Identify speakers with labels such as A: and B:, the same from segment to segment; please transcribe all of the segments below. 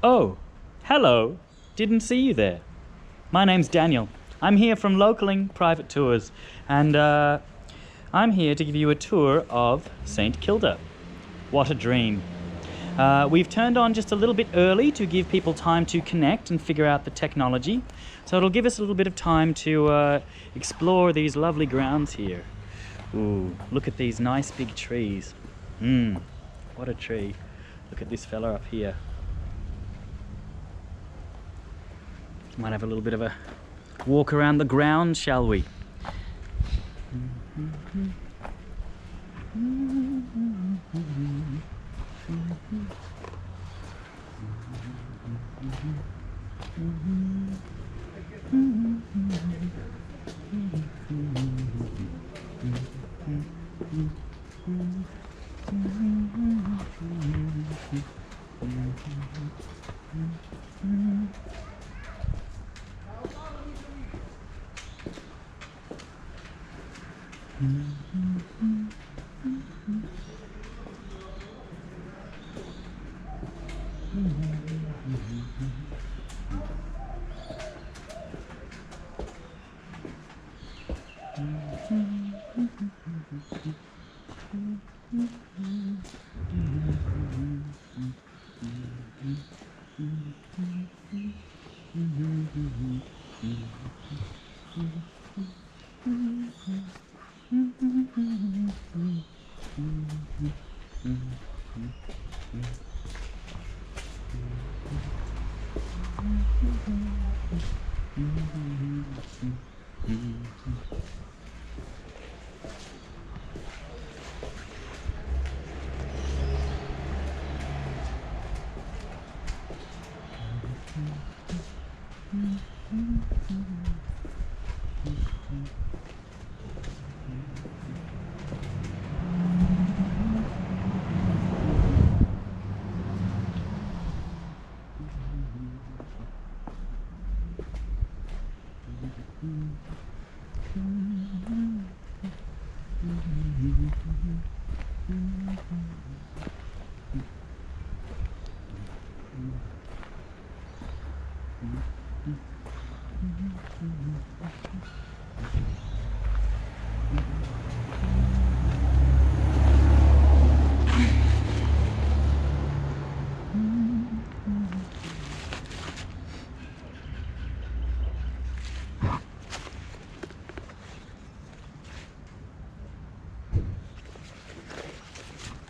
A: Oh, hello. Didn't see you there. My name's Daniel. I'm here from Localing Private Tours, and I'm here to give you a tour of St Kilda. What a dream. We've turned on just a little bit early to give people time to connect and figure out the technology, so it'll give us a little bit of time to explore these lovely grounds here. Ooh, look at these nice big trees. What a tree. Look at this fella up here. Might have a little bit of a walk around the grounds, shall we?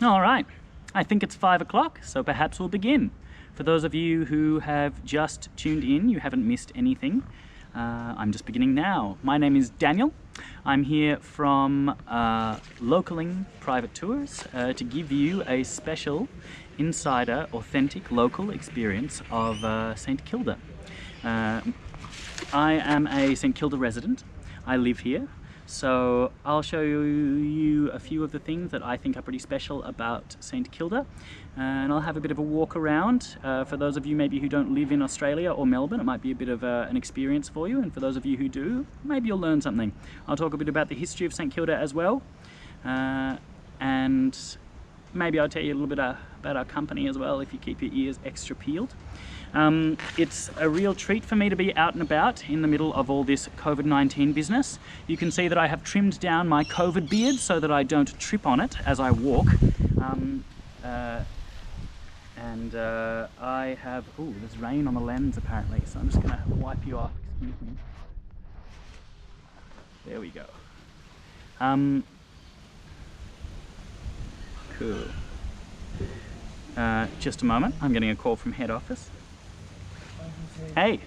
A: All right, I think it's 5 o'clock, so perhaps we'll begin. For those of you who have just tuned in, you haven't missed anything. I'm just beginning now. My name is Daniel. I'm here from Localing Private Tours to give you a special insider, authentic, local experience of St Kilda. I am a St Kilda resident. I live here. So I'll show you a few of the things that I think are pretty special about St Kilda, and I'll have a bit of a walk around. For those of you maybe who don't live in Australia or Melbourne, it might be a bit of an experience for you, and for those of you who do, maybe you'll learn something. I'll talk a bit about the history of St Kilda as well, and maybe I'll tell you a little bit about our company as well if you keep your ears extra peeled. It's a real treat for me to be out and about in the middle of all this COVID-19 business. You can see that I have trimmed down my COVID beard so that I don't trip on it as I walk. I have, ooh, there's rain on the lens apparently, so I'm just gonna wipe you off, excuse me. There we go. Cool. Just a moment, I'm getting a call from head office. Hey.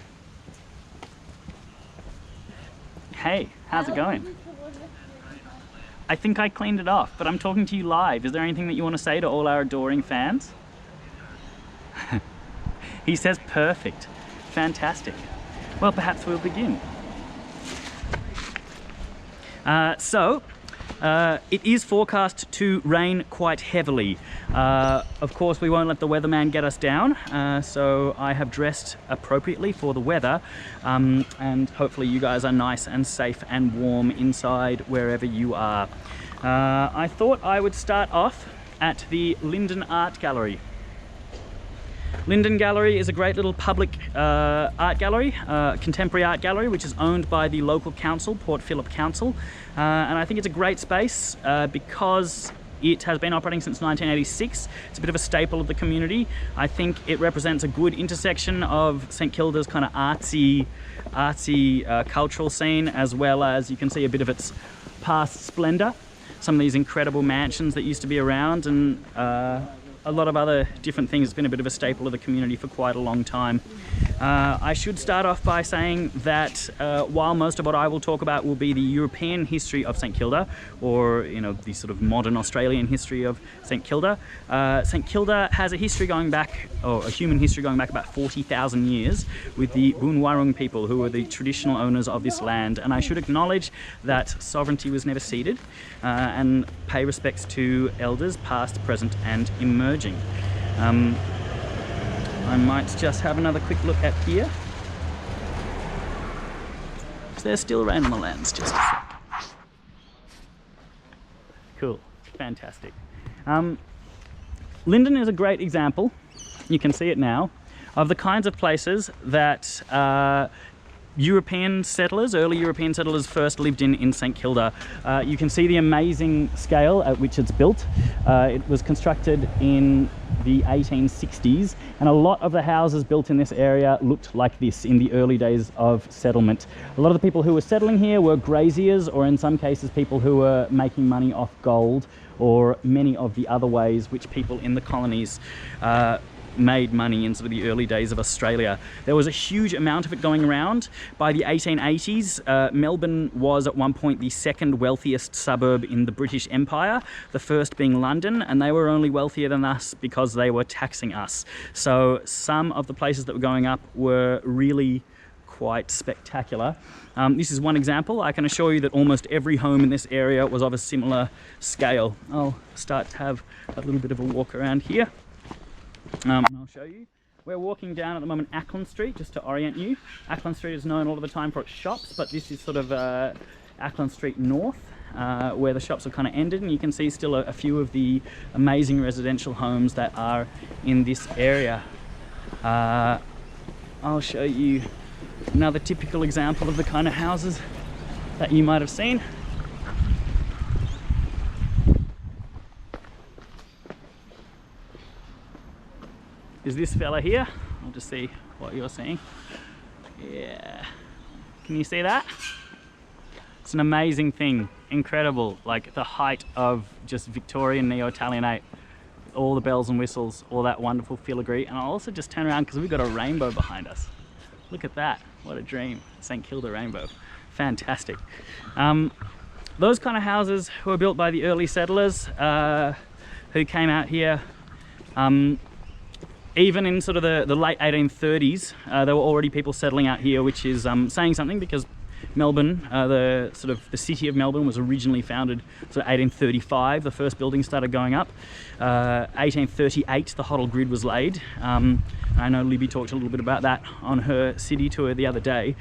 A: Hey, how's it going? I think I cleaned it off, but I'm talking to you live. Is there anything that you want to say to all our adoring fans? He says perfect. Fantastic. Well, perhaps we'll begin. It is forecast to rain quite heavily. Of course, we won't let the weatherman get us down, so I have dressed appropriately for the weather, and hopefully you guys are nice and safe and warm inside wherever you are. I thought I would start off at the Linden Art Gallery. Linden Gallery is a great little public art gallery, contemporary art gallery, which is owned by the local council, Port Phillip Council. And I think it's a great space because it has been operating since 1986. It's a bit of a staple of the community. I think it represents a good intersection of St Kilda's kind of artsy cultural scene, as well as you can see a bit of its past splendour. Some of these incredible mansions that used to be around, and a lot of other different things. It's been a bit of a staple of the community for quite a long time. I should start off by saying that while most of what I will talk about will be the European history of St Kilda, or the sort of modern Australian history of St Kilda, St Kilda has a history going back, or a human history going back about 40,000 years with the Boonwurrung people, who were the traditional owners of this land. And I should acknowledge that sovereignty was never ceded, and pay respects to elders past, present and emerging. I might just have another quick look at here. Is there still rain on the lens? Just a sec. Cool, fantastic. Linden is a great example, you can see it now, of the kinds of places that European settlers, early European settlers, first lived in St Kilda. You can see the amazing scale at which it's built. It was constructed in the 1860s, and a lot of the houses built in this area looked like this in the early days of settlement. A lot of the people who were settling here were graziers, or in some cases people who were making money off gold, or many of the other ways which people in the colonies made money in sort of the early days of Australia. There was a huge amount of it going around. By the 1880s, Melbourne was at one point the second wealthiest suburb in the British Empire, the first being London, and they were only wealthier than us because they were taxing us. So some of the places that were going up were really quite spectacular. This is one example. I can assure you that almost every home in this area was of a similar scale. I'll start to have a little bit of a walk around here. And I'll show you. We're walking down at the moment Ackland Street, just to orient you. Ackland Street is known all of the time for its shops, but this is sort of Ackland Street North, where the shops have kind of ended, and you can see still a few of the amazing residential homes that are in this area. I'll show you another typical example of the kind of houses that you might have seen. Is this fella here. I'll just see what you're seeing. Yeah, can you see that? It's an amazing thing, incredible, like the height of just Victorian Neo-Italianate, all the bells and whistles, all that wonderful filigree. And I'll also just turn around because we've got a rainbow behind us. Look at that, what a dream. St Kilda Rainbow, fantastic. Those kind of houses were built by the early settlers who came out here. Even in sort of the late 1830s, there were already people settling out here, which is saying something, because Melbourne, the city of Melbourne, was originally founded sort of 1835. The first buildings started going up. 1838, the Hoddle Grid was laid. I know Libby talked a little bit about that on her city tour the other day.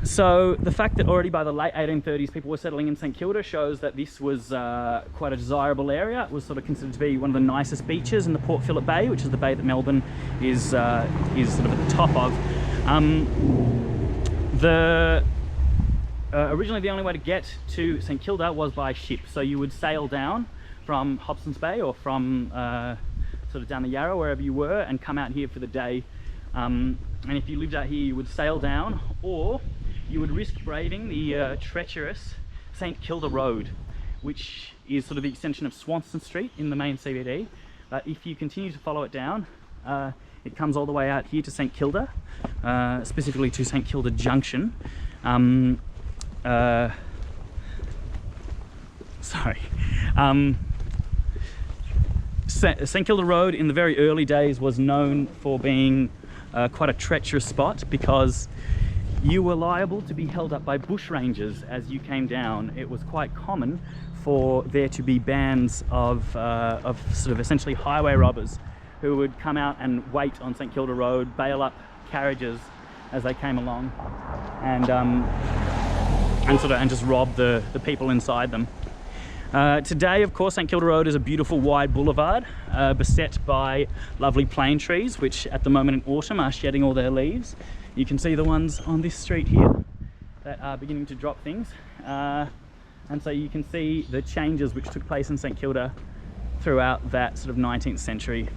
A: So the fact that already by the late 1830s people were settling in St Kilda shows that this was quite a desirable area. It was sort of considered to be one of the nicest beaches in the Port Phillip Bay, which is the bay that Melbourne is sort of at the top of. Originally the only way to get to St Kilda was by ship. So you would sail down from Hobson's Bay, or from sort of down the Yarra, wherever you were, and come out here for the day. And if you lived out here, you would sail down, or you would risk braving the treacherous St Kilda Road, which is sort of the extension of Swanston Street in the main CBD. But if you continue to follow it down, it comes all the way out here to St Kilda, specifically to St Kilda Junction. St Kilda Road in the very early days was known for being quite a treacherous spot, because you were liable to be held up by bushrangers as you came down. It was quite common for there to be bands of sort of essentially highway robbers who would come out and wait on St Kilda Road, bail up carriages as they came along, and just rob the people inside them. Today, of course, St Kilda Road is a beautiful wide boulevard beset by lovely plane trees, which at the moment in autumn are shedding all their leaves. You can see the ones on this street here that are beginning to drop things. And so you can see the changes which took place in St Kilda throughout that sort of 19th century.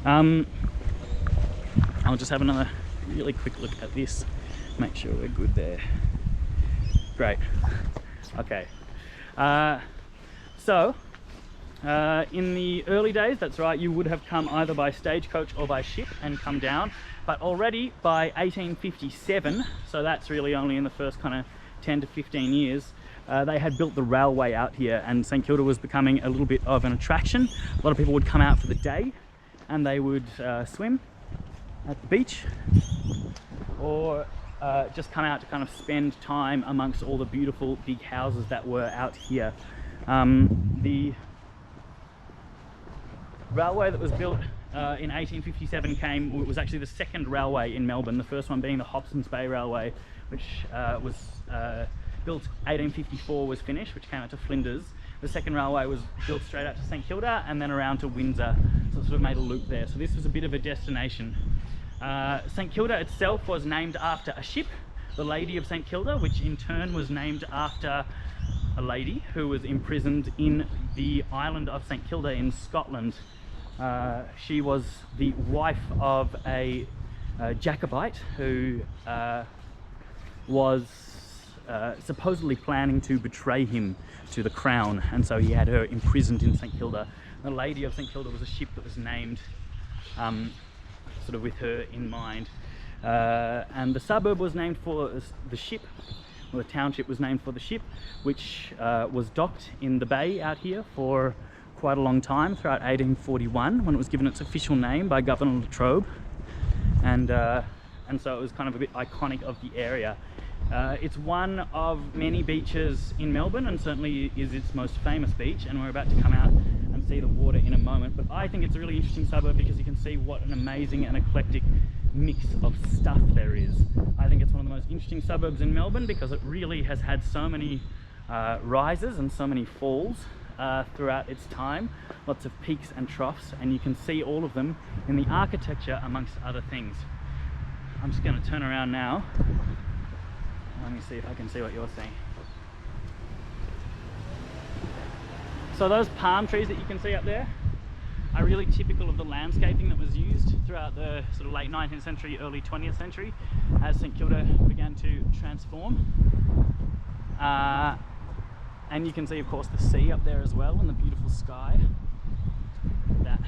A: I'll just have another really quick look at this, make sure we're good there. Great. Okay. In the early days, that's right, you would have come either by stagecoach or by ship and come down. But already by 1857, so that's really only in the first kind of 10 to 15 years, they had built the railway out here, and St Kilda was becoming a little bit of an attraction. A lot of people would come out for the day and they would swim at the beach, or just come out to kind of spend time amongst all the beautiful big houses that were out here. The railway that was built in 1857 was actually the second railway in Melbourne, the first one being the Hobson's Bay Railway, which was built 1854, was finished, which came out to Flinders. The second railway was built straight out to St Kilda and then around to Windsor, so it sort of made a loop there. So this was a bit of a destination. St Kilda itself was named after a ship, the Lady of St Kilda, which in turn was named after a lady who was imprisoned in the island of St Kilda in Scotland. She was the wife of a Jacobite who was supposedly planning to betray him to the crown, and so he had her imprisoned in St Kilda. The Lady of St Kilda was a ship that was named sort of with her in mind, and the suburb was named for the ship, or the township was named for the ship, which was docked in the bay out here for quite a long time, throughout 1841, when it was given its official name by Governor La Trobe, and so it was kind of a bit iconic of the area. It's one of many beaches in Melbourne, and certainly is its most famous beach, and we're about to come out and see the water in a moment. But I think it's a really interesting suburb because you can see what an amazing and eclectic mix of stuff there is. I think it's one of the most interesting suburbs in Melbourne because it really has had so many rises and so many falls throughout its time, lots of peaks and troughs, and you can see all of them in the architecture amongst other things. I'm just going to turn around now. Let me see if I can see what you're seeing. So those palm trees that you can see up there are really typical of the landscaping that was used throughout the sort of late 19th century, early 20th century, as St Kilda began to transform. And you can see, of course, the sea up there as well, and the beautiful sky. That.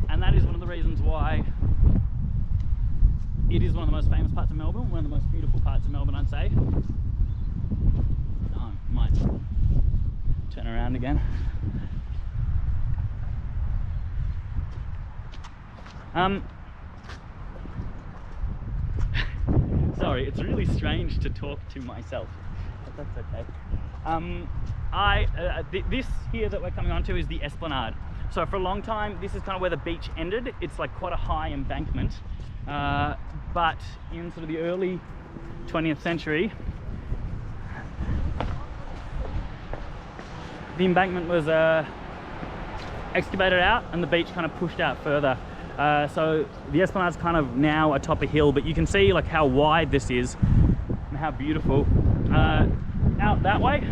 A: And that is one of the reasons why it is one of the most famous parts of Melbourne, one of the most beautiful parts of Melbourne, I'd say. Oh, I might turn around again. Sorry, it's really strange to talk to myself, but that's okay. This here that we're coming onto is the Esplanade. So for a long time, this is kind of where the beach ended. It's like quite a high embankment. But in sort of the early 20th century, the embankment was excavated out and the beach kind of pushed out further. So the Esplanade's kind of now atop a hill, but you can see like how wide this is and how beautiful. Out that way,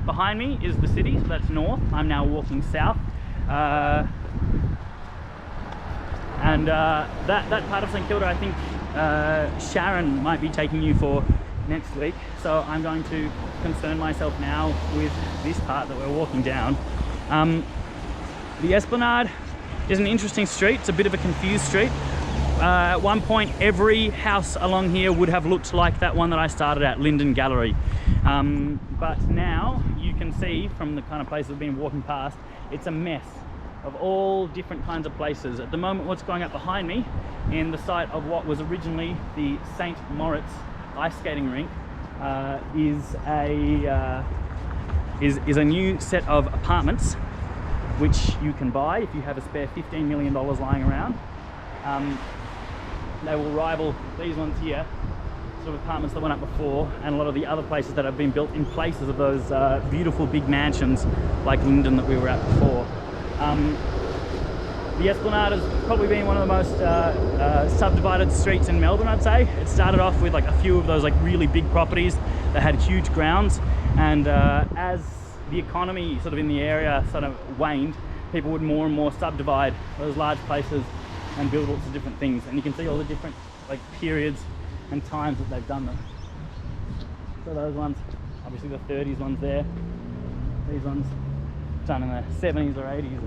A: behind me, is the city, so that's north. I'm now walking south. And that part of St Kilda, I think Sharon might be taking you for next week. So I'm going to concern myself now with this part that we're walking down. The Esplanade is an interesting street. It's a bit of a confused street. At one point, every house along here would have looked like that one that I started at, Linden Gallery. But now you can see from the kind of places we've been walking past, it's a mess of all different kinds of places. At the moment, what's going up behind me in the site of what was originally the St Moritz ice skating rink is a new set of apartments which you can buy if you have a spare $15 million lying around. They will rival these ones here. sort of apartments that went up before, and a lot of the other places that have been built in places of those beautiful big mansions like Linden that we were at before. The Esplanade has probably been one of the most subdivided streets in Melbourne, I'd say. It started off with like a few of those like really big properties that had huge grounds, and as the economy sort of in the area sort of waned, people would more and more subdivide those large places and build lots of different things. And you can see all the different like periods and times that they've done them. So those ones, obviously the 30s ones there, these ones done in the 70s or 80s.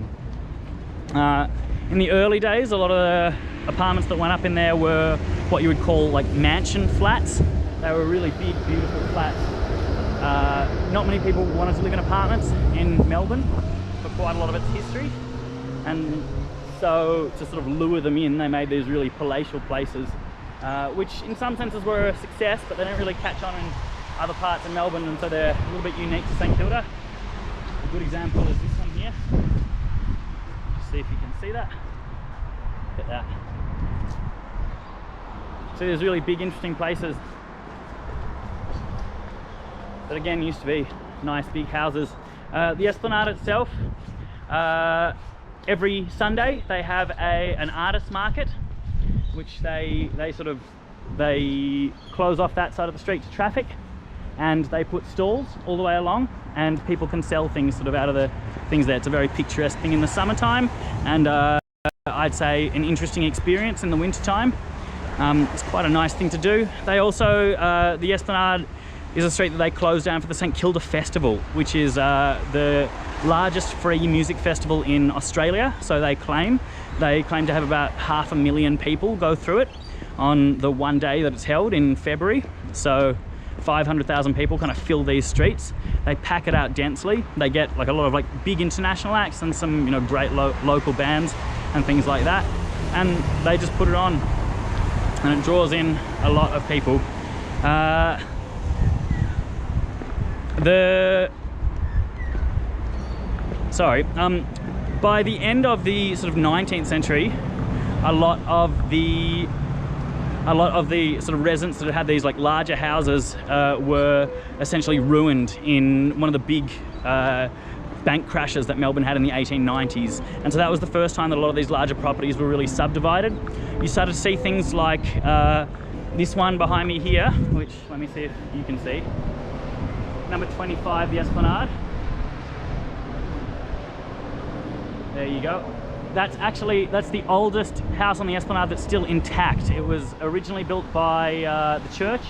A: And, in the early days, a lot of the apartments that went up in there were what you would call like mansion flats. They were really big, beautiful flats. Not many people wanted to live in apartments in Melbourne for quite a lot of its history, and so to sort of lure them in, they made these really palatial places, which in some senses were a success, but they don't really catch on in other parts of Melbourne, and so they're a little bit unique to St Kilda. A good example is this one here. Just see if you can see that. Look at that. So there's really big, interesting places that again used to be nice big houses. The Esplanade itself, every Sunday they have an artist market, which they close off that side of the street to traffic, and they put stalls all the way along, and people can sell things sort of out of the things there. It's a very picturesque thing in the summertime, and I'd say an interesting experience in the wintertime. It's quite a nice thing to do. They also, the Esplanade is a street that they closed down for the St Kilda Festival, which is the largest free music festival in Australia. So they claim to have about 500,000 people go through it on the one day that it's held in February. So 500,000 people kind of fill these streets. They pack it out densely. They get like a lot of like big international acts and some, you know, great local bands and things like that, and they just put it on, and it draws in a lot of people. By the end of the sort of 19th century, a lot of the sort of residents that had these like larger houses were essentially ruined in one of the big bank crashes that Melbourne had in the 1890s. And so that was the first time that a lot of these larger properties were really subdivided. You started to see things like this one behind me here, which, let me see if you can see. Number 25, the Esplanade. There you go. That's the oldest house on the Esplanade that's still intact. It was originally built by the church.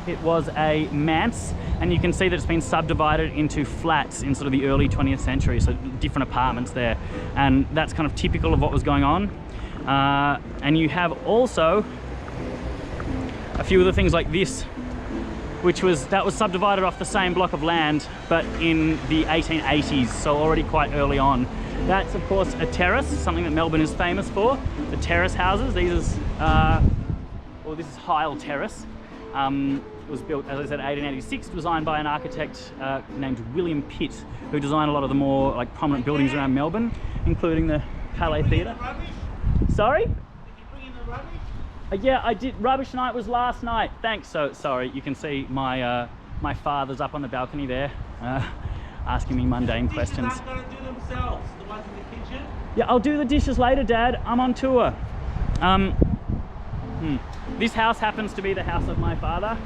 A: It was a manse, and you can see that it's been subdivided into flats in sort of the early 20th century, so different apartments there, and that's kind of typical of what was going on. And you have also a few other things like this, that was subdivided off the same block of land, but in the 1880s, so already quite early on. That's of course a terrace, something that Melbourne is famous for. The terrace houses. This is Hyle Terrace. It was built, as I said, 1886, designed by an architect named William Pitt, who designed a lot of the more like prominent buildings around Melbourne, including the Palais Theatre. Sorry? Did you bring in the rubbish? Yeah, I did. Rubbish night was last night. Thanks. So sorry, you can see my my father's up on the balcony there, asking me mundane questions.
B: The dishes aren't going to do themselves. The ones in the kitchen.
A: Yeah, I'll do the dishes later, Dad. I'm on tour. This house happens to be the house of my father.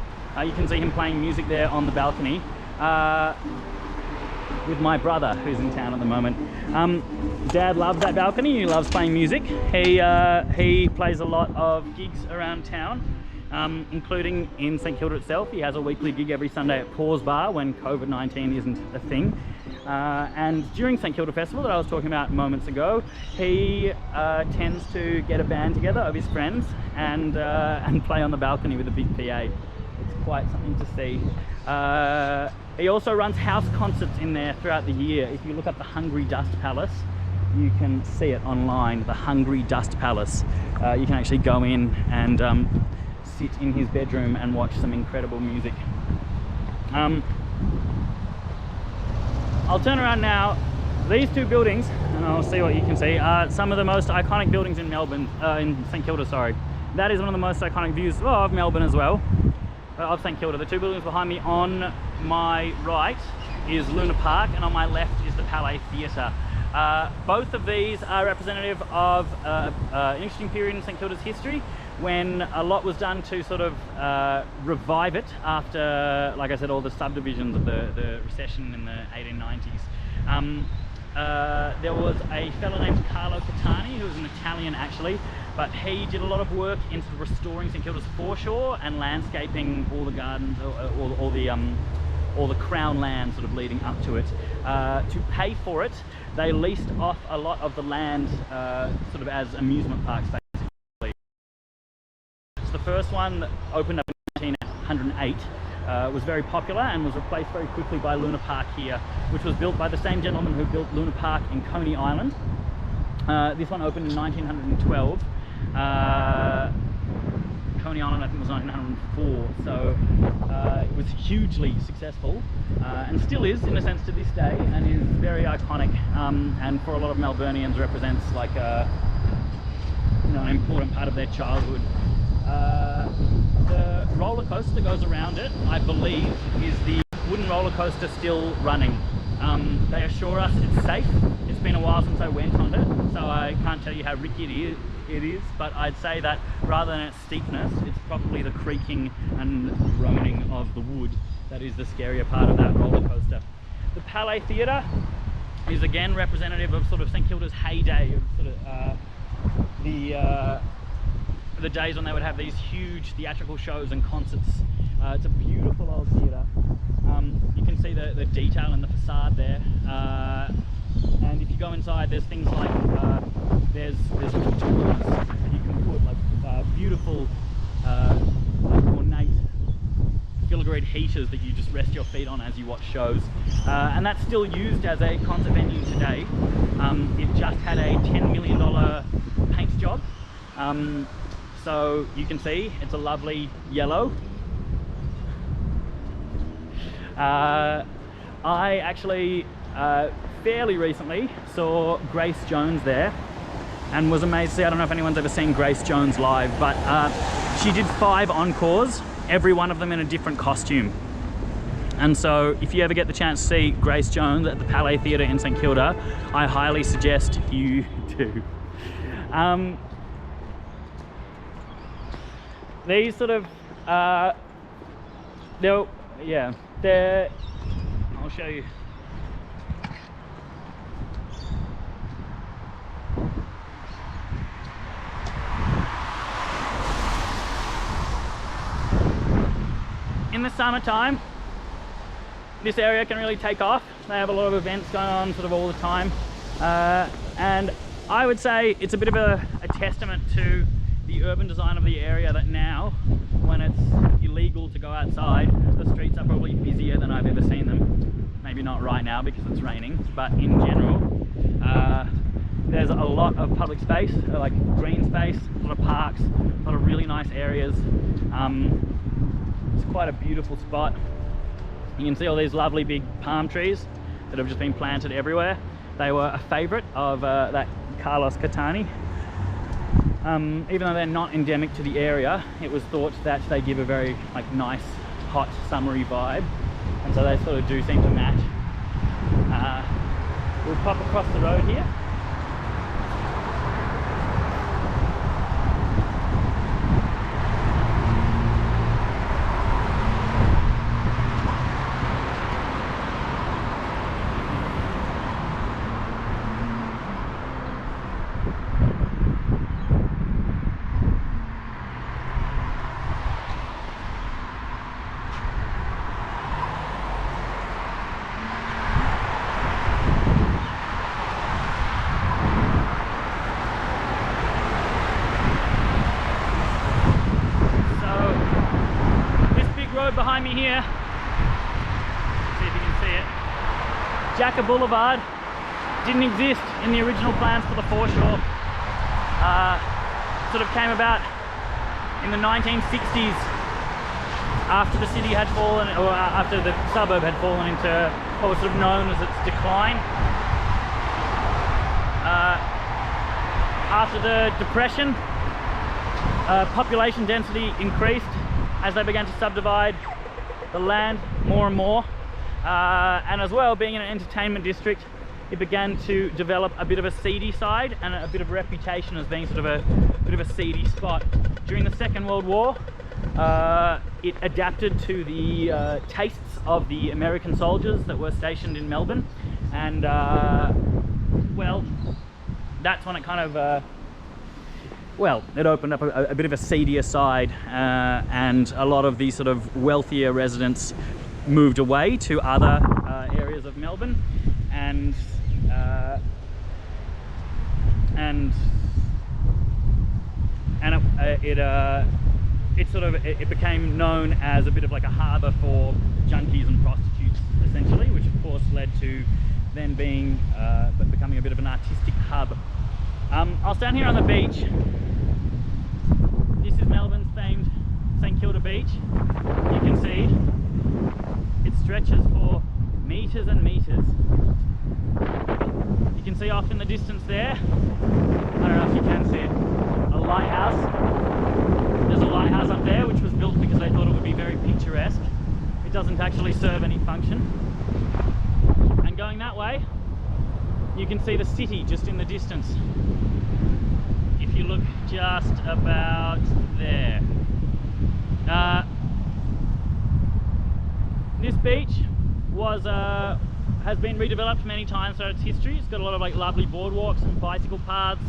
A: You can see him playing music there on the balcony with my brother, who's in town at the moment. Dad loves that balcony. He loves playing music. He plays a lot of gigs around town, including in St Kilda itself. He has a weekly gig every Sunday at Pause Bar when COVID-19 isn't a thing. And during St Kilda Festival that I was talking about moments ago, he tends to get a band together of his friends and play on the balcony with a big PA. It's quite something to see. He also runs house concerts in there throughout the year. If you look up the Hungry Dust Palace, you can see it online, the Hungry Dust Palace. You can actually go in and sit in his bedroom and watch some incredible music. I'll turn around now. These two buildings, and I'll see what you can see, are some of the most iconic buildings in Melbourne, in St Kilda, sorry. That is one of the most iconic views of Melbourne as well. of St Kilda. The two buildings behind me on my right is Luna Park, and on my left is the Palais Theatre. Both of these are representative of an interesting period in St Kilda's history, when a lot was done to sort of revive it after, like I said, all the subdivisions of the recession in the 1890s. There was a fellow named Carlo Catani, who was an Italian actually, but he did a lot of work into restoring St Kilda's foreshore and landscaping all the gardens, all the crown land sort of leading up to it. To pay for it, they leased off a lot of the land sort of as amusement parks basically. So the first one opened up in 1908. Was very popular and was replaced very quickly by Luna Park here, which was built by the same gentleman who built Luna Park in Coney Island. This one opened in 1912. Coney Island I think was 1904, so it was hugely successful and still is in a sense to this day, and is very iconic, and for a lot of Melburnians represents like an important part of their childhood. The roller coaster that goes around it, I believe, is the wooden roller coaster still running. They assure us it's safe. It's been a while since I went on it, so I can't tell you how rickety it is, but I'd say that rather than its steepness, it's probably the creaking and groaning of the wood that is the scarier part of that roller coaster. The Palais Theatre is again representative of sort of St Kilda's heyday, of sort of the days when they would have these huge theatrical shows and concerts. It's a beautiful old theatre. You can see the detail in the facade there, and if you go inside, there's things like there's little tools that you can put, like beautiful ornate filigreed heaters that you just rest your feet on as you watch shows, and that's still used as a concert venue today. It just had a $10 million paint job. So you can see it's a lovely yellow. I actually fairly recently saw Grace Jones there and was amazed to see, I don't know if anyone's ever seen Grace Jones live, but she did 5 encores, every one of them in a different costume. And so if you ever get the chance to see Grace Jones at the Palais Theatre in St Kilda, I highly suggest you do. These sort of, I'll show you. In the summertime, this area can really take off. They have a lot of events going on sort of all the time. And I would say it's a bit of a testament to the urban design of the area, that now, when it's illegal to go outside, the streets are probably busier than I've ever seen them. Maybe not right now because it's raining, but in general, there's a lot of public space, like green space, a lot of parks, a lot of really nice areas. It's quite a beautiful spot. You can see all these lovely big palm trees that have just been planted everywhere. They were a favourite of that Carlos Catani. Even though they're not endemic to the area, it was thought that they give a very nice, hot, summery vibe, and so they sort of do seem to match. We'll pop across the road here. Behind me here, see if you can see it, Jaka Boulevard didn't exist in the original plans for the foreshore. Sort of came about in the 1960s after the city had fallen, or after the suburb had fallen into what was sort of known as its decline. After the Depression, population density increased, as they began to subdivide the land more and more, and as well, being an entertainment district, it began to develop a bit of a seedy side and a bit of a reputation as being sort of a bit of a seedy spot. During the Second World War, it adapted to the tastes of the American soldiers that were stationed in Melbourne, and well, that's when it kind of well, it opened up a bit of a seedier side, and a lot of the sort of wealthier residents moved away to other areas of Melbourne, and it became known as a bit of like a harbour for junkies and prostitutes, essentially, which of course led to then being becoming a bit of an artistic hub. I'll stand here on the beach. This is Melbourne's famed St Kilda beach. You can see it stretches for metres and metres. You can see off in the distance there, I don't know if you can see it, a lighthouse. There's a lighthouse up there which was built because they thought it would be very picturesque. It doesn't actually serve any function. And going that way, you can see the city just in the distance. If you look just about there. This beach has been redeveloped many times throughout its history. It's got a lot of like lovely boardwalks and bicycle paths.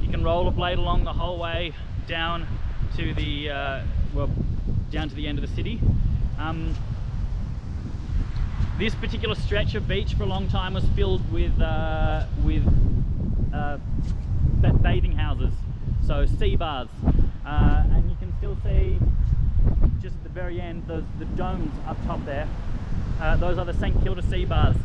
A: You can rollerblade along the whole way down to the down to the end of the city. This particular stretch of beach for a long time was filled with bathing houses, so sea baths, and you can still see just at the very end the domes up top there. Those are the St Kilda Sea Baths.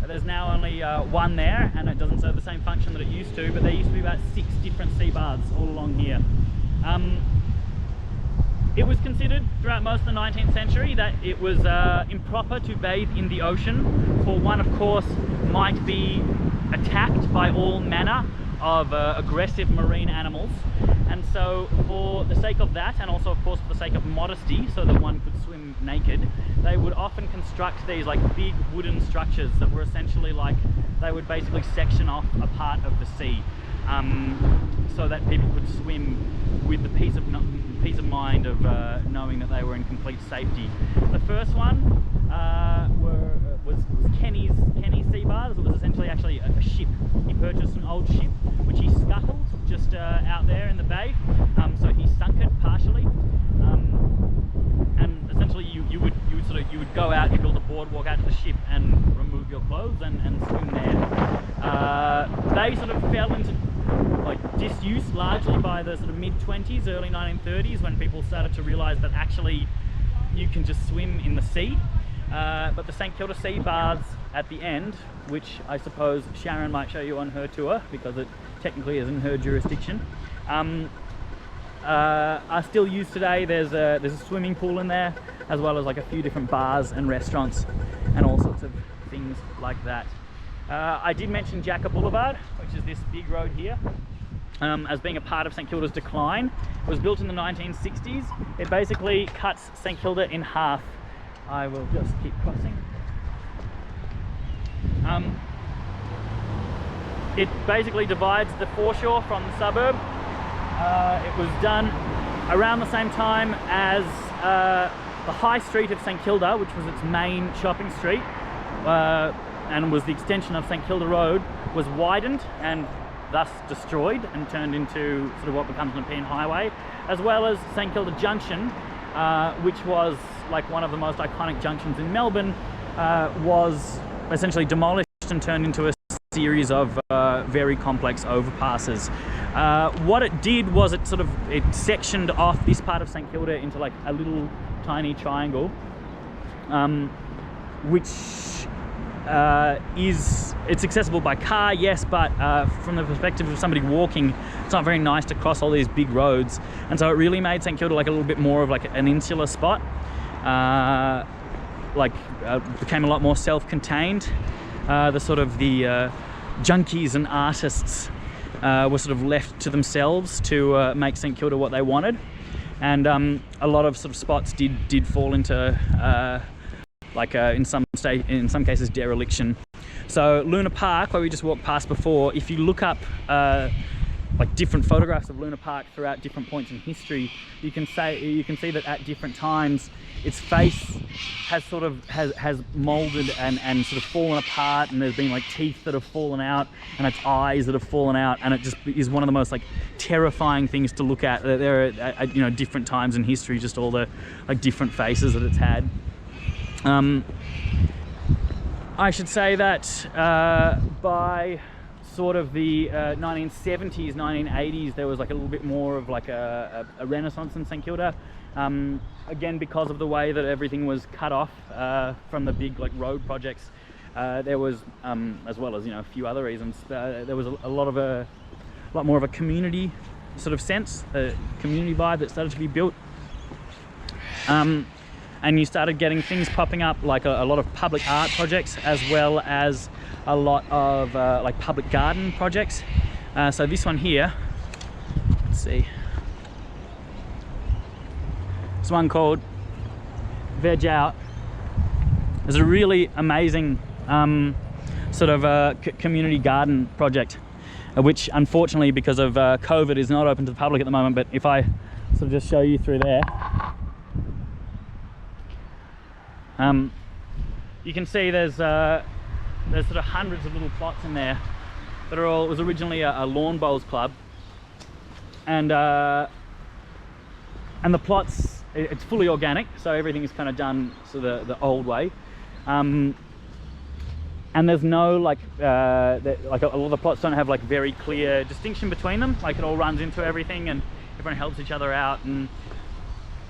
A: There's now only one there, and it doesn't serve the same function that it used to, but there used to be about 6 different sea baths all along here. It was considered throughout most of the 19th century that it was improper to bathe in the ocean, for one, of course, might be attacked by all manner of aggressive marine animals, and so for the sake of that, and also of course for the sake of modesty, so that one could swim naked, they would often construct these like big wooden structures that were essentially like, they would basically section off a part of the sea, so that people could swim with the peace of mind of knowing that they were in complete safety. The first one was Kenny's Sea Baths. It was essentially actually a ship. He purchased an old ship which he scuttled just out there in the bay, so he sunk it partially, and essentially you would go out, you build a boardwalk out to the ship and remove your clothes and swim there. They sort of fell into like disuse largely by the sort of mid-20s, early 1930s, when people started to realise that actually you can just swim in the sea. But the St Kilda Sea Baths at the end, which I suppose Sharon might show you on her tour because it technically is in her jurisdiction, are still used today. There's a swimming pool in there, as well as like a few different bars and restaurants and all sorts of things like that. I did mention Jaka Boulevard, which is this big road here, as being a part of St Kilda's decline. It was built in the 1960s. It basically cuts St Kilda in half. I will just keep crossing. It basically divides the foreshore from the suburb. It was done around the same time as the High Street of St Kilda, which was its main shopping street, and was the extension of St Kilda Road, was widened and thus destroyed and turned into sort of what becomes an Nepean highway, as well as St Kilda Junction, which was like one of the most iconic junctions in Melbourne, was essentially demolished and turned into a series of very complex overpasses. What it did was it sectioned off this part of St Kilda into like a little tiny triangle, which it's accessible by car, yes, but from the perspective of somebody walking, it's not very nice to cross all these big roads, and so it really made St Kilda like a little bit more of like an insular spot. Became a lot more self-contained. The junkies and artists were sort of left to themselves to make St Kilda what they wanted. and a lot of sort of spots did fall into in some cases dereliction. So Luna Park, where we just walked past before, if you look up like different photographs of Luna Park throughout different points in history, you can see that at different times its face has sort of has molded and sort of fallen apart, and there's been like teeth that have fallen out and its eyes that have fallen out, and it just is one of the most like terrifying things to look at. There are different times in history, just all the like different faces that it's had. I should say that by sort of the 1970s, 1980s, there was like a little bit more of like a renaissance in St Kilda. Again, because of the way that everything was cut off from the big like road projects, there was, as well as a few other reasons, there was a lot more of a community sort of sense, a community vibe that started to be built. And you started getting things popping up like a lot of public art projects, as well as a lot of like public garden projects. So this one here, let's see, this one called Veg Out is a really amazing sort of community garden project, which unfortunately because of COVID is not open to the public at the moment. But if I sort of just show you through there, you can see there's sort of hundreds of little plots in there that are all, it was originally a lawn bowls club, and the plots, it's fully organic, so everything is kind of done sort of the old way, and there's no like a lot of the plots don't have like very clear distinction between them. Like it all runs into everything and everyone helps each other out, and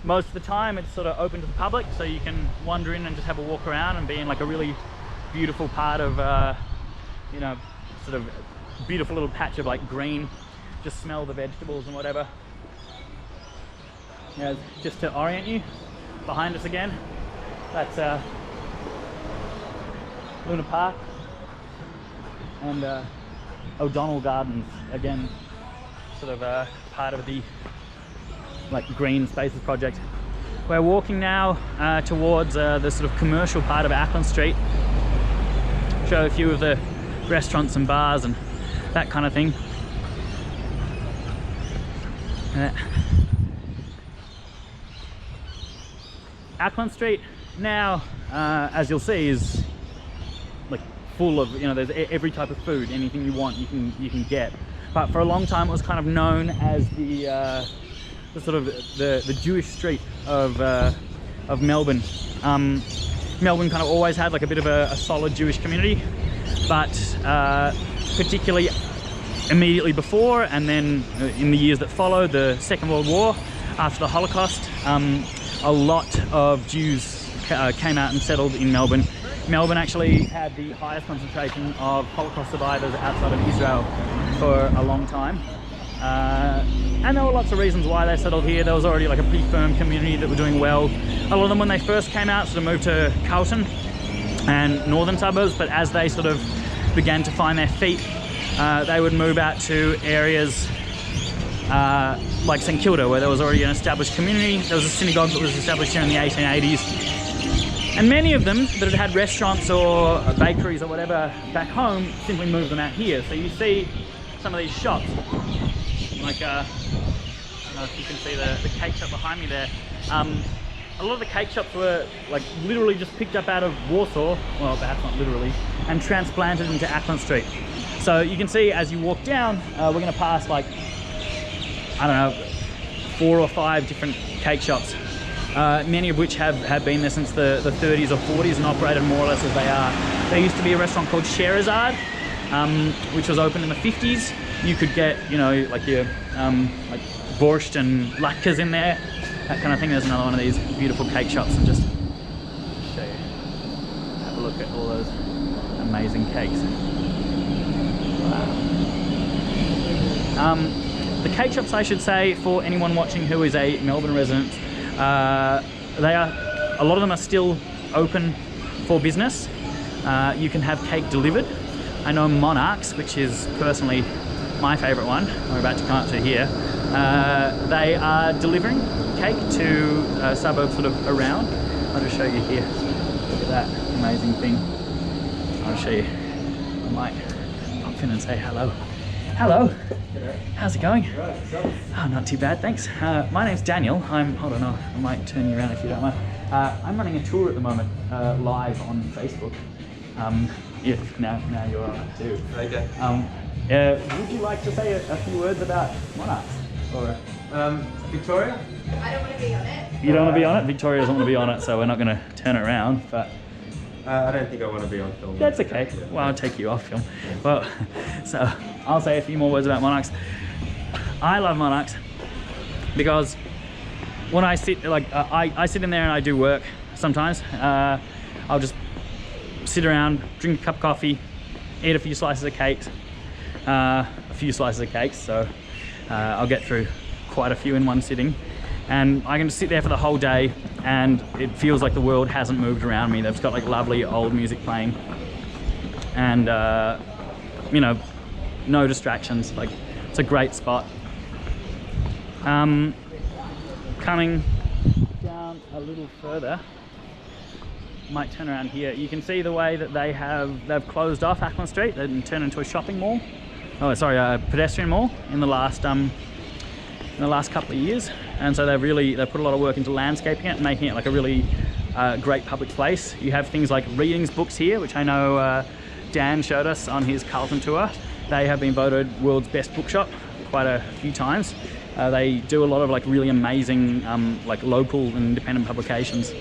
A: most of the time it's sort of open to the public, so you can wander in and just have a walk around and be in like a really beautiful part of sort of beautiful little patch of like green, just smell the vegetables and whatever. Just to orient you, behind us again, that's Luna Park and O'Donnell Gardens, again sort of part of the like Green Spaces project. We're walking now towards the sort of commercial part of Ackland Street. Show a few of the restaurants and bars and that kind of thing. Ackland Street now, as you'll see, is like full of, there's every type of food, anything you want you can get. But for a long time it was kind of known as the sort of the Jewish street of Melbourne. Melbourne kind of always had like a bit of a solid Jewish community, but particularly immediately before and then in the years that followed the Second World War, after the Holocaust, a lot of Jews came out and settled in Melbourne. Melbourne actually had the highest concentration of Holocaust survivors outside of Israel for a long time. And there were lots of reasons why they settled here. There was already like a pretty firm community that were doing well. A lot of them, when they first came out, sort of moved to Carlton and northern suburbs, but as they sort of began to find their feet, they would move out to areas like St Kilda, where there was already an established community. There was a synagogue that was established here in the 1880s. And many of them that had restaurants or bakeries or whatever back home simply moved them out here. So you see some of these shops, like I don't know if you can see the cake shop behind me there. A lot of the cake shops were like literally just picked up out of Warsaw, well perhaps not literally, and transplanted into Ackland Street. So you can see as you walk down, we're going to pass like, I don't know, 4 or 5 different cake shops, many of which have been there since the 30s or 40s and operated more or less as they are. There used to be a restaurant called Sherazade, which was opened in the 50s. You could get, like your like borscht and latkes in there, that kind of thing. There's another one of these beautiful cake shops, and just show you, have a look at all those amazing cakes. Wow. The cake shops, I should say, for anyone watching who is a Melbourne resident, a lot of them are still open for business. You can have cake delivered. I know Monarchs, which is personally my favourite one, we're about to come up to here. They are delivering cake to suburbs sort of around. I'll just show you here. Look at that amazing thing. I'll show you. I might pop in and say hello. Hello. How's it going? Oh, not too bad, thanks. My name's Daniel. Hold on, I might turn you around if you don't mind. I'm running a tour at the moment, live on Facebook. If now you're on it too.
B: Okay.
A: Would you like to say a few words about monarchs? Or
B: Victoria?
C: I don't want to be on it.
A: you don't want to be on it? Victoria doesn't want to be on it, so we're not going to turn it around. But
B: I don't think I want to be on film.
A: that's okay. Well, I'll take you off film. Well, so I'll say a few more words about monarchs. I love monarchs because when I sit, I sit in there and I do work sometimes. I'll just sit around, drink a cup of coffee, eat a few slices of cakes. So I'll get through quite a few in one sitting, and I can just sit there for the whole day and it feels like the world hasn't moved around me. They've got like lovely old music playing and you know, no distractions. Like, it's a great spot. Coming down a little further, might turn around here, you can see the way that they've closed off Acland Street and turned into a shopping mall. Oh, sorry, a pedestrian mall in the last couple of years. And so they've put a lot of work into landscaping it and making it like a really great public place. You have things like readings books here, which I know Dan showed us on his Carlton tour. They have been voted world's best bookshop quite a few times. They do a lot of like really amazing like local and independent publications.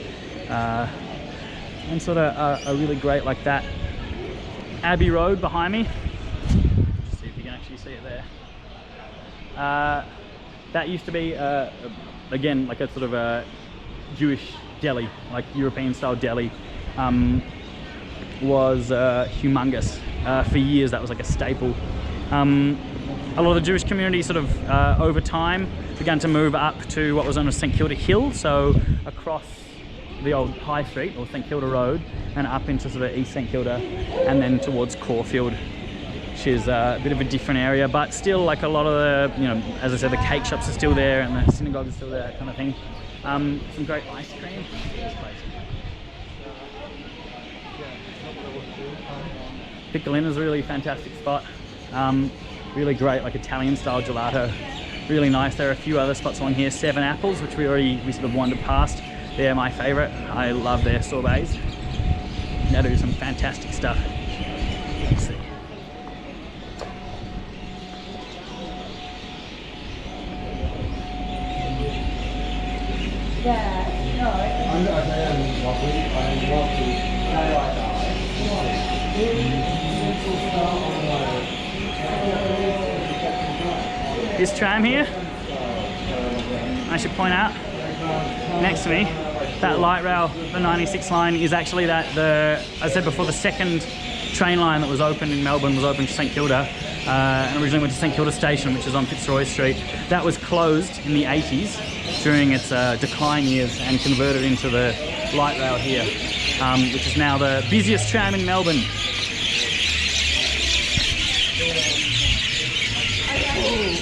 A: And sort of are really great like that. Abbey Road behind me. Just see if you can actually see it there. That used to be, again, like a sort of a Jewish deli, like European style deli. Was humongous. For years that was like a staple. A lot of the Jewish community sort of over time began to move up to what was known as St Kilda Hill, so across the old High Street or St Kilda Road and up into sort of East St Kilda and then towards Caulfield, which is a bit of a different area, but still like a lot of the, you know, as I said, the cake shops are still there and the synagogue is still there, that kind of thing. Some great ice cream. Pickle Inn is a really fantastic spot. Really great, like Italian style gelato. Really nice. There are a few other spots along here. 7 Apples, which we sort of wandered past. They're my favourite. I love their sorbets. They do some fantastic stuff. Let's see. This tram here, I should point out, next to me, that light rail, the 96 line, is actually as I said before, the second train line that was opened in Melbourne was opened to St Kilda, and originally went to St Kilda Station, which is on Fitzroy Street. That was closed in the 80s during its decline years and converted into the light rail here, which is now the busiest tram in Melbourne.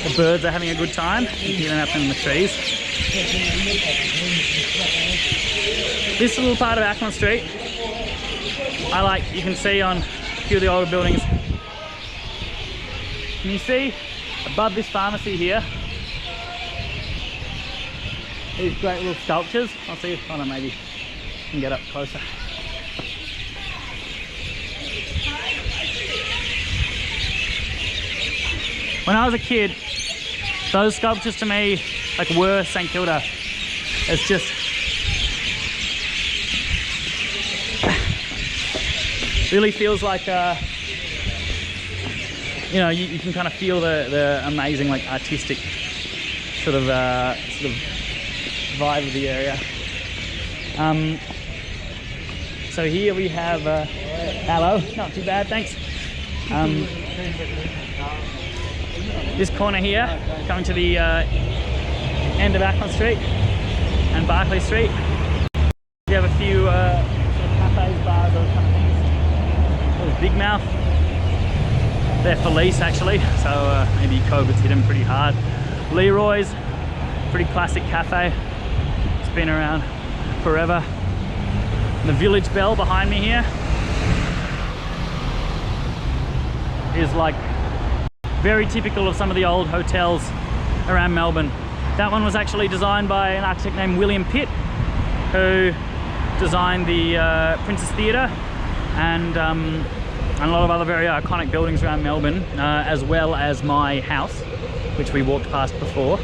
A: The birds are having a good time. You can hear them up in the trees. This little part of Acland Street, you can see on a few of the older buildings. Can you see above this pharmacy here? These great little sculptures. I'll see if, maybe I can get up closer. When I was a kid, those sculptures to me were St Kilda. It's just really feels like you know, you can kind of feel the amazing artistic sort of vibe of the area. So here we have hello, not too bad, thanks. This corner here, coming to the end of Acland Street and Barclay Street, you have a few sort of cafes, bars, those kind of things. There's Big Mouth. they're for lease actually, so maybe COVID's hit them pretty hard. Leroy's, pretty classic cafe. It's been around forever. And the Village Belle behind me here is like very typical of some of the old hotels around Melbourne. That one was actually designed by an architect named William Pitt, who designed the Princess Theatre and a lot of other very iconic buildings around Melbourne, as well as my house, which we walked past before.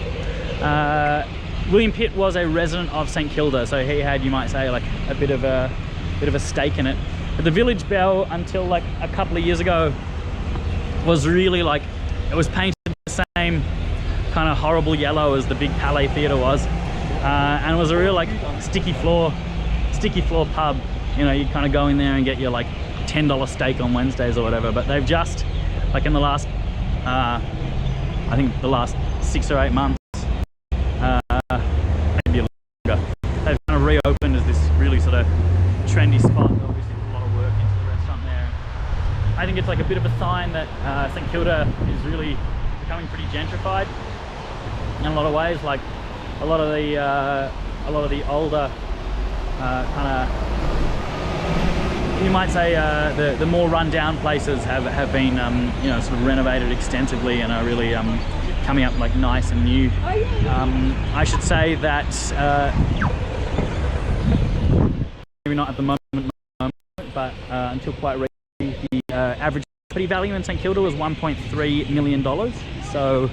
A: William Pitt was a resident of St Kilda, so he had, you might say, like a bit of a stake in it. But the Village Belle, until like a couple of years ago, was really like, it was painted the same kind of horrible yellow as the big Palais Theatre was, and it was a real like sticky floor pub. You know, you kind of go in there and get your like $10 steak on Wednesdays or whatever. But they've just, like in the last I think the last 6 or 8 months, maybe longer, they've kind of reopened as this really sort of trendy spot. Obviously put a lot of work into the restaurant there. I think it's like a bit of a sign that St Kilda is really becoming pretty gentrified in a lot of ways. Like a lot of the older kind of, you might say, the more run-down places have been you know, sort of renovated extensively and are really coming up like nice and new. I should say that maybe not at the moment, but until quite recently, the average property value in St Kilda was $1.3 million. So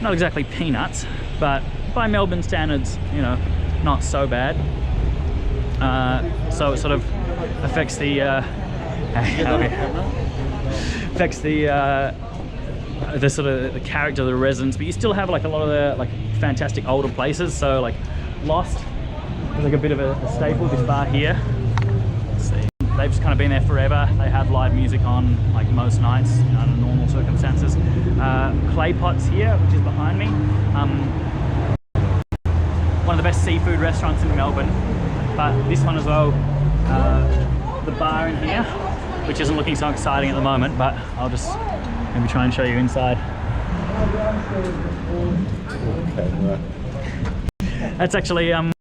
A: not exactly peanuts, but by Melbourne standards, you know, not so bad. So it sort of affects the sort of the character of the residents, but you still have like a lot of the like fantastic older places. So like Lost is like a bit of a staple. This bar here, let's see, they've just kind of been there forever. They have live music on like most nights, you know, under normal circumstances. Clay Pots here, which is behind me, one of the best seafood restaurants in Melbourne. But this one as well, the bar in here, which isn't looking so exciting at the moment, but I'll just maybe try and show you inside. That's actually one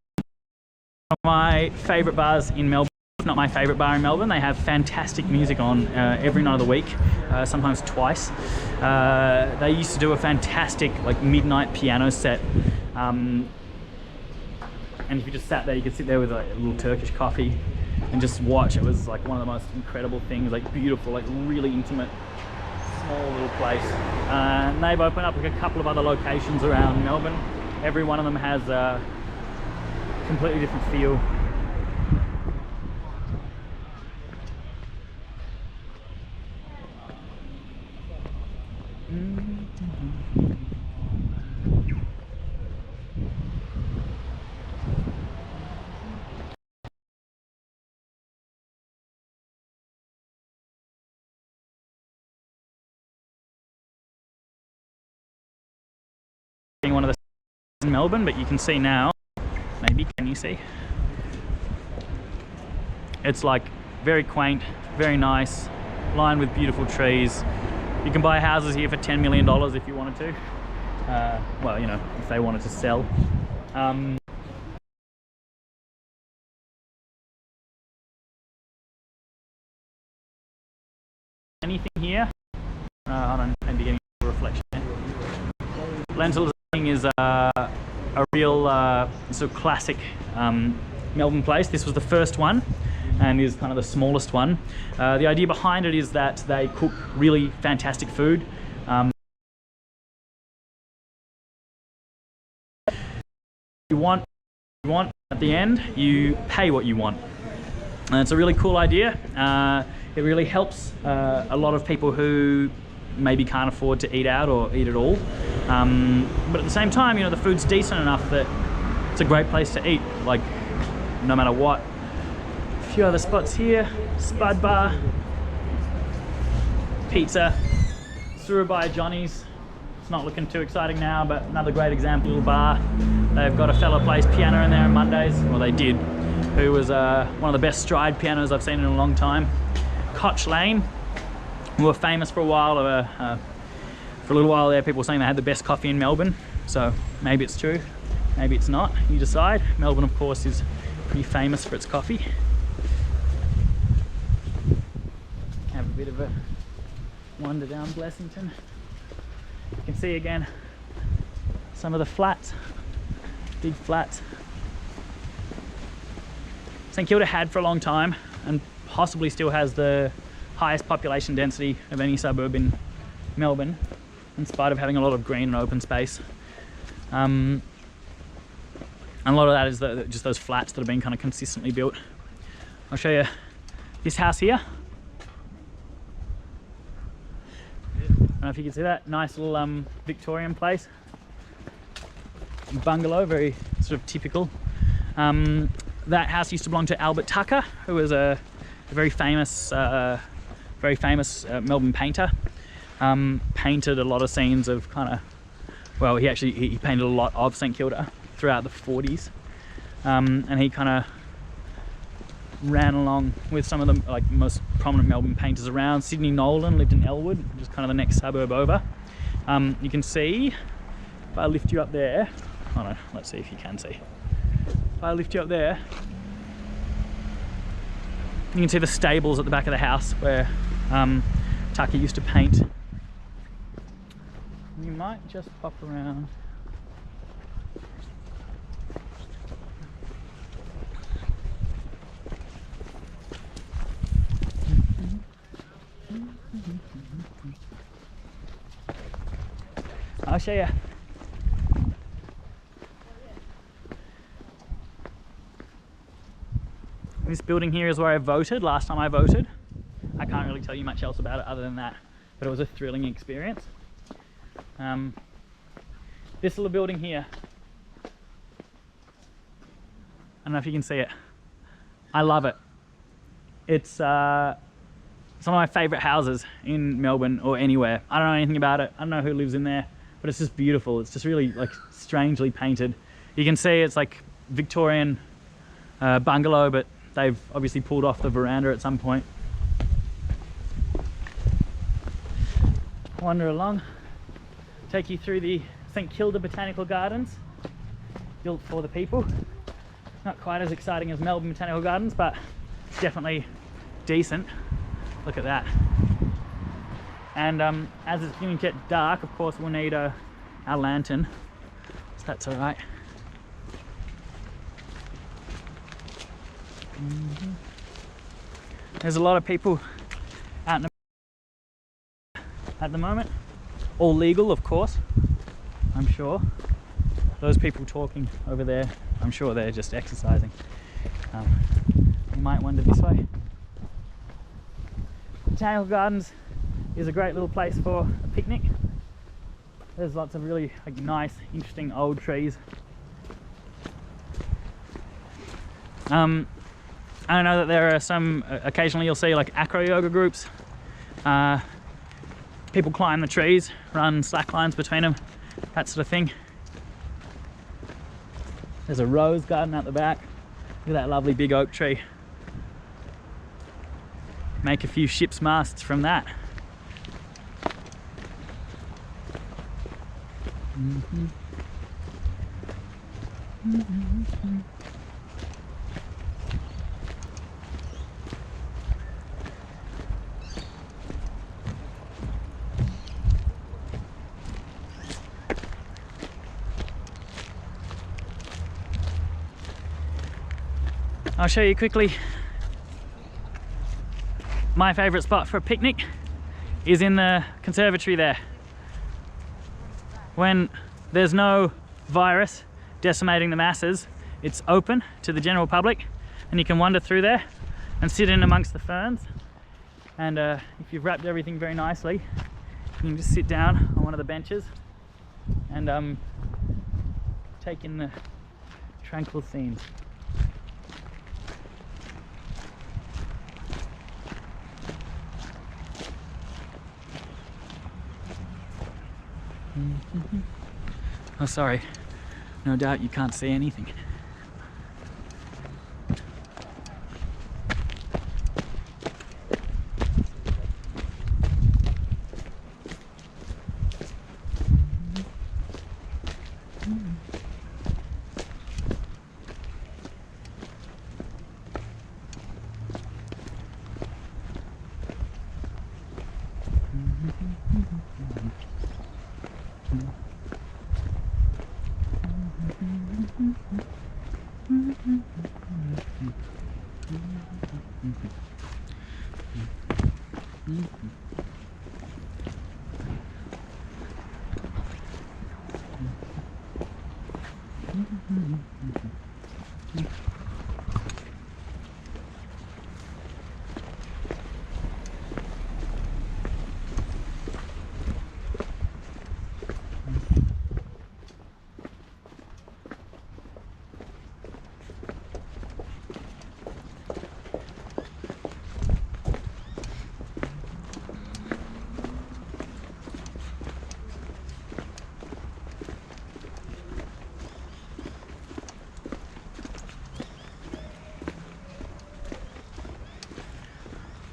A: of my favourite bars in Melbourne. Not my favourite bar in Melbourne. They have fantastic music on every night of the week, sometimes twice. They used to do a fantastic like midnight piano set. And if you just sat there, you could sit there with like a little Turkish coffee and just watch. It was like one of the most incredible things, like beautiful, like really intimate, small little place. And they've opened up like a couple of other locations around Melbourne. Every one of them has a completely different feel. One of the in Melbourne, but you can see now, maybe, can you see? It's like very quaint, very nice, lined with beautiful trees. You can buy houses here for $10 million if you wanted to. Well, you know, if they wanted to sell. Anything here? Hold on, maybe getting a reflection there. Lentil is a real sort of classic Melbourne place. This was the first one and is kind of the smallest one. The idea behind it is that they cook really fantastic food. You want at the end, you pay what you want. And it's a really cool idea. It really helps a lot of people who maybe can't afford to eat out or eat at all. But at the same time, you know, the food's decent enough that it's a great place to eat, like no matter what. A few other spots here, Spud Bar, pizza, Surabaya Johnny's. It's not looking too exciting now, but another great example, little bar. They've got a fella plays piano in there on Mondays, well they did, who was one of the best stride pianos I've seen in a long time. Koch Lane, We were famous for a while, for a little while there, people were saying they had the best coffee in Melbourne. So maybe it's true, maybe it's not, you decide. Melbourne, of course, is pretty famous for its coffee. Have a bit of a wander down Blessington. You can see again some of the flats, big flats. St Kilda had for a long time, and possibly still has, the highest population density of any suburb in Melbourne, in spite of having a lot of green and open space. And a lot of that is just those flats that have been kind of consistently built. I'll show you this house here. I don't know if you can see that. Nice little Victorian place. Bungalow, very sort of typical. That house used to belong to Albert Tucker, who was a very famous Melbourne painter. Painted a lot of scenes of kind of, well, he painted a lot of St Kilda throughout the 40s, and he kind of ran along with some of the most prominent Melbourne painters around. Sidney Nolan lived in Elwood, which is kind of the next suburb over. You can see, if I lift you up there, oh no, let's see if you can see. If I lift you up there, you can see the stables at the back of the house where Tucker used to paint. You might just pop around. I'll show you. This building here is where I voted last time I voted. I can't really tell you much else about it other than that, but it was a thrilling experience. This little building here, I don't know if you can see it. I love it. It's some of my favourite houses in Melbourne or anywhere. I don't know anything about it. I don't know who lives in there, but it's just beautiful. It's just really strangely painted. You can see it's like Victorian bungalow, but they've obviously pulled off the veranda at some point. Wander along, take you through the St Kilda Botanical Gardens, built for the people. Not quite as exciting as Melbourne Botanical Gardens, but it's definitely decent. Look at that. And as it's beginning to get dark, of course, we'll need our lantern, so that's all right. There's a lot of people out at the moment, all legal, of course, I'm sure. Those people talking over there, I'm sure they're just exercising. You might wander this way. Botanical Gardens is a great little place for a picnic. There's lots of really nice, interesting old trees. I know that there are some, occasionally you'll see acro yoga groups. People climb the trees, run slack lines between them, that sort of thing. There's a rose garden out the back. Look at that lovely big oak tree. Make a few ship's masts from that. I'll show you quickly. My favourite spot for a picnic is in the conservatory there. When there's no virus decimating the masses, it's open to the general public and you can wander through there and sit in amongst the ferns. And if you've wrapped everything very nicely, you can just sit down on one of the benches and take in the tranquil scenes. Oh, sorry. No doubt you can't see anything.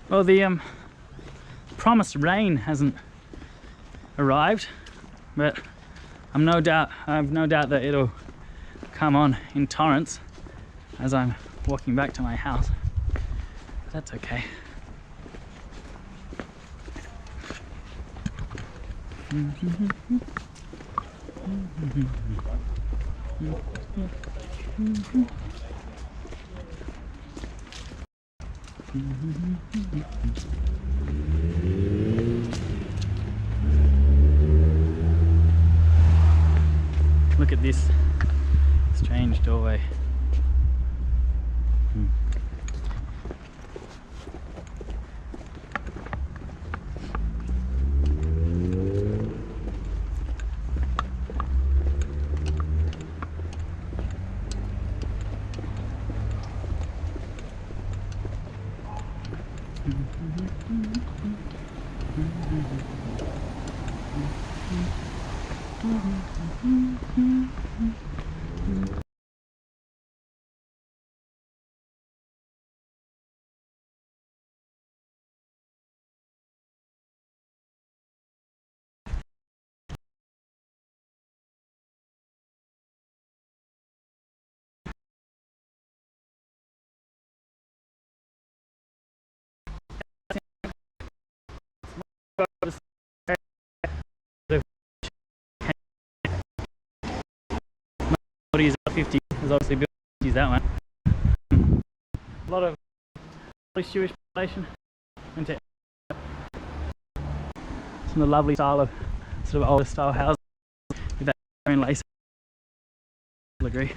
A: Well, the promised rain hasn't arrived, but I've no doubt that it'll come on in torrents as I'm walking back to my house. That's okay. Look at this strange doorway. Is 50 is obviously built to use that one. A lot of Jewish population went to some of the lovely style of sort of older style houses with that own lace. I agree.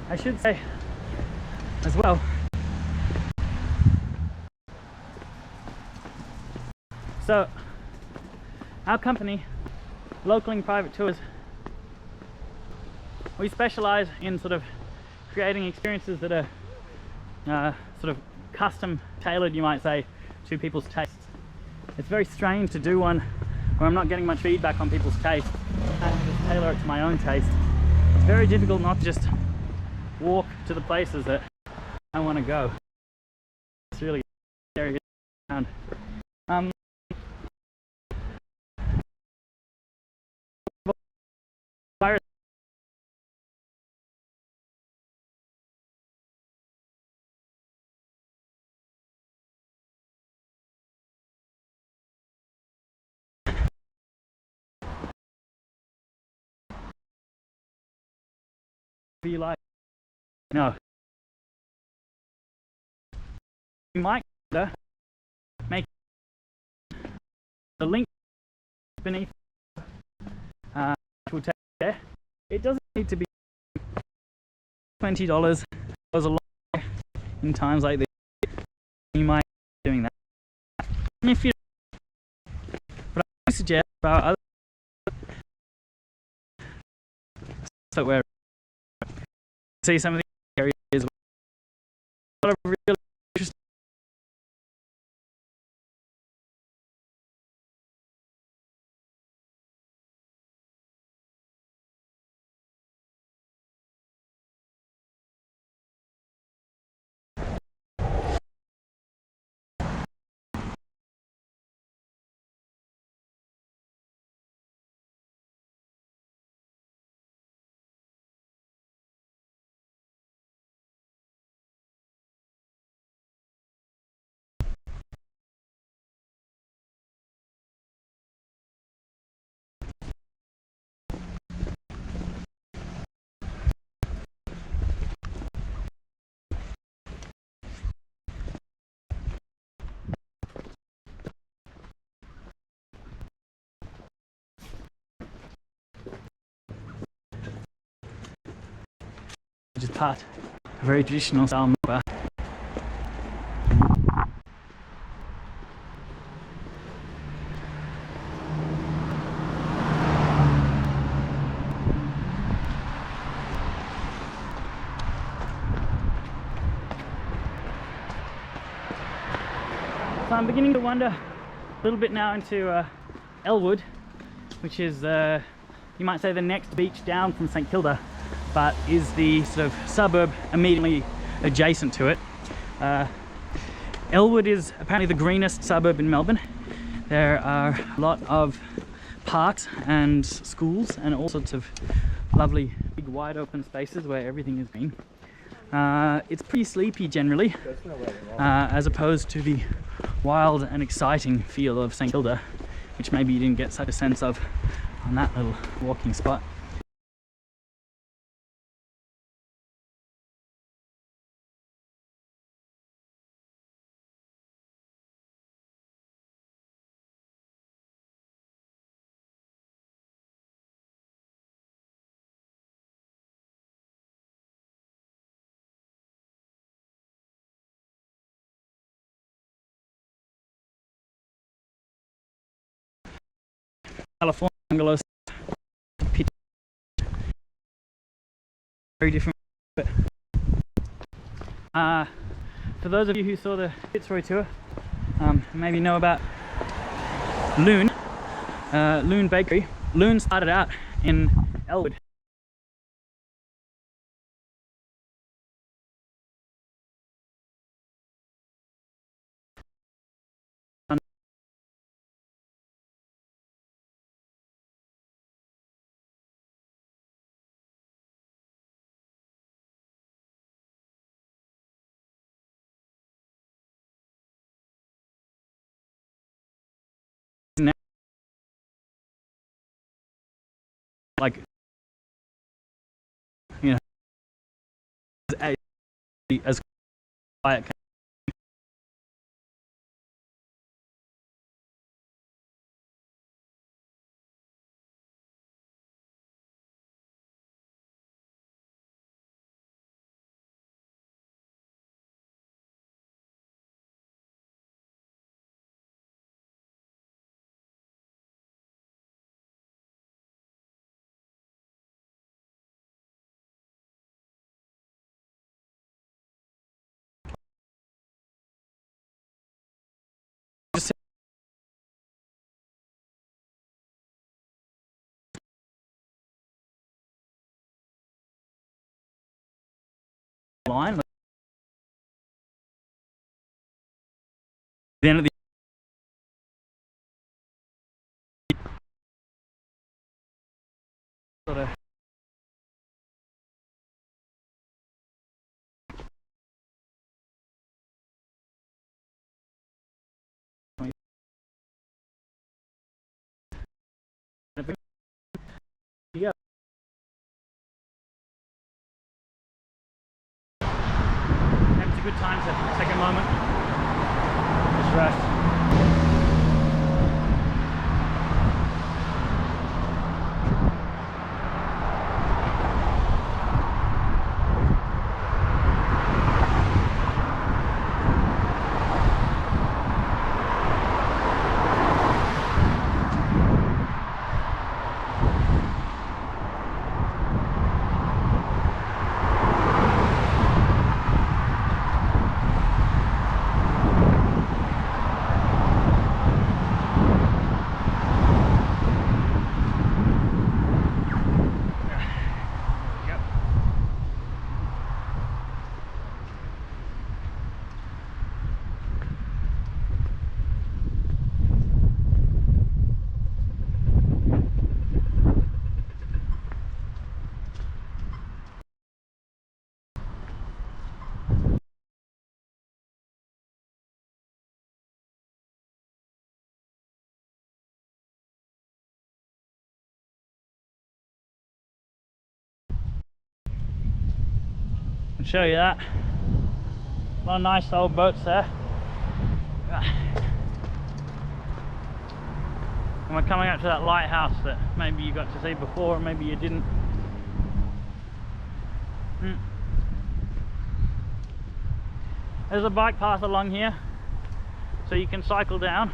A: I should say as well, so our company, Local and Private Tours, we specialize in sort of creating experiences that are sort of custom tailored, you might say, to people's tastes. It's very strange to do one where I'm not getting much feedback on people's taste and just tailor it to my own taste. It's very difficult not to just walk to the places that I want to go. It's really scary. You like? No. You might make the link beneath. Will take there. It doesn't need to be $20. Goes a long way in times like this. You might be doing that. And if you, but I suggest about other that where see some of the areas. A lot of really which is part a very traditional style milk bar. So I'm beginning to wonder a little bit now into Elwood, which is you might say the next beach down from St Kilda, but is the sort of suburb immediately adjacent to it. Elwood is apparently the greenest suburb in Melbourne. There are a lot of parks and schools and all sorts of lovely big wide open spaces where everything is green. It's pretty sleepy generally, as opposed to the wild and exciting feel of St Kilda, which maybe you didn't get such a sense of on that little walking spot. California bungalows, very different. But for those of you who saw the Fitzroy tour, maybe know about Loon Bakery. Loon started out in Elwood. Like, you know, as quiet. Line. Then at the sort of yeah. It's a good time to take a moment, just rest. I'll show you that. A lot of nice old boats there. And we're coming up to that lighthouse that maybe you got to see before, or maybe you didn't. There's a bike path along here, so you can cycle down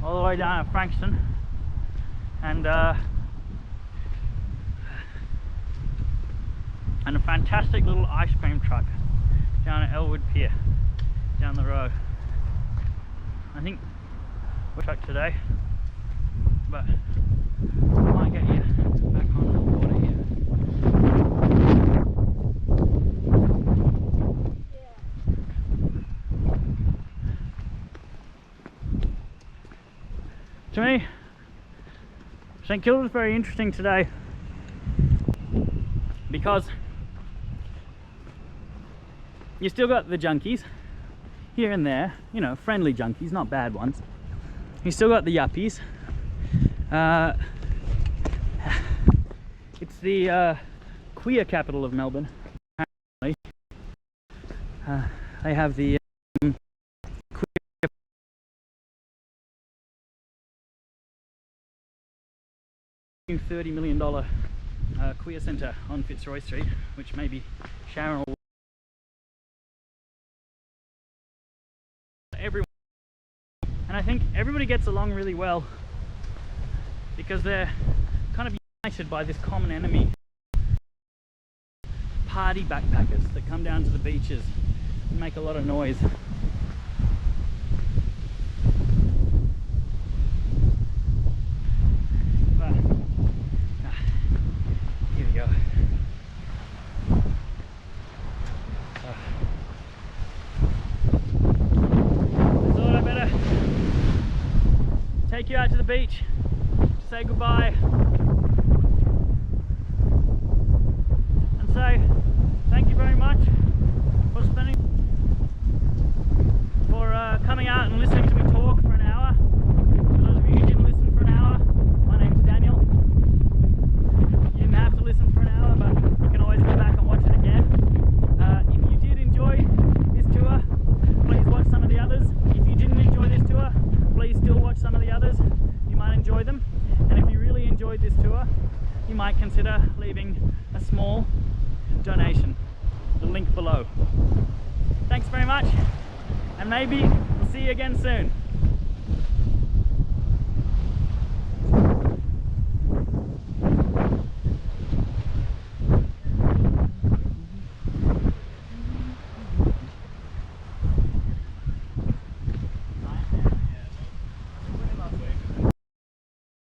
A: all the way down at Frankston, and a fantastic little ice cream truck down at Elwood Pier, down the road. I think we're truck today, but I might get you back on the water here. To me, St Kilda is very interesting today because you still got the junkies here and there, you know, friendly junkies, not bad ones. You still got the yuppies. It's the queer capital of Melbourne, apparently. They have the $30 million queer centre on Fitzroy Street, which maybe Sharon will. Everyone, and I think everybody gets along really well because they're kind of united by this common enemy. Party backpackers that come down to the beaches and make a lot of noise. But, here we go. Take you out to the beach to say goodbye and say thank you very much for coming out and listening to me talk for an hour. For those of you who didn't listen for an hour, my name's Daniel. You didn't have to listen for an hour, but you can always go back and watch it again. If you did enjoy this tour, please watch some of the others. If you didn't enjoy this tour, please still watch some of the others. You might enjoy them. And if you really enjoyed this tour, you might consider leaving a small donation. The link below. Thanks very much, and maybe we'll see you again soon.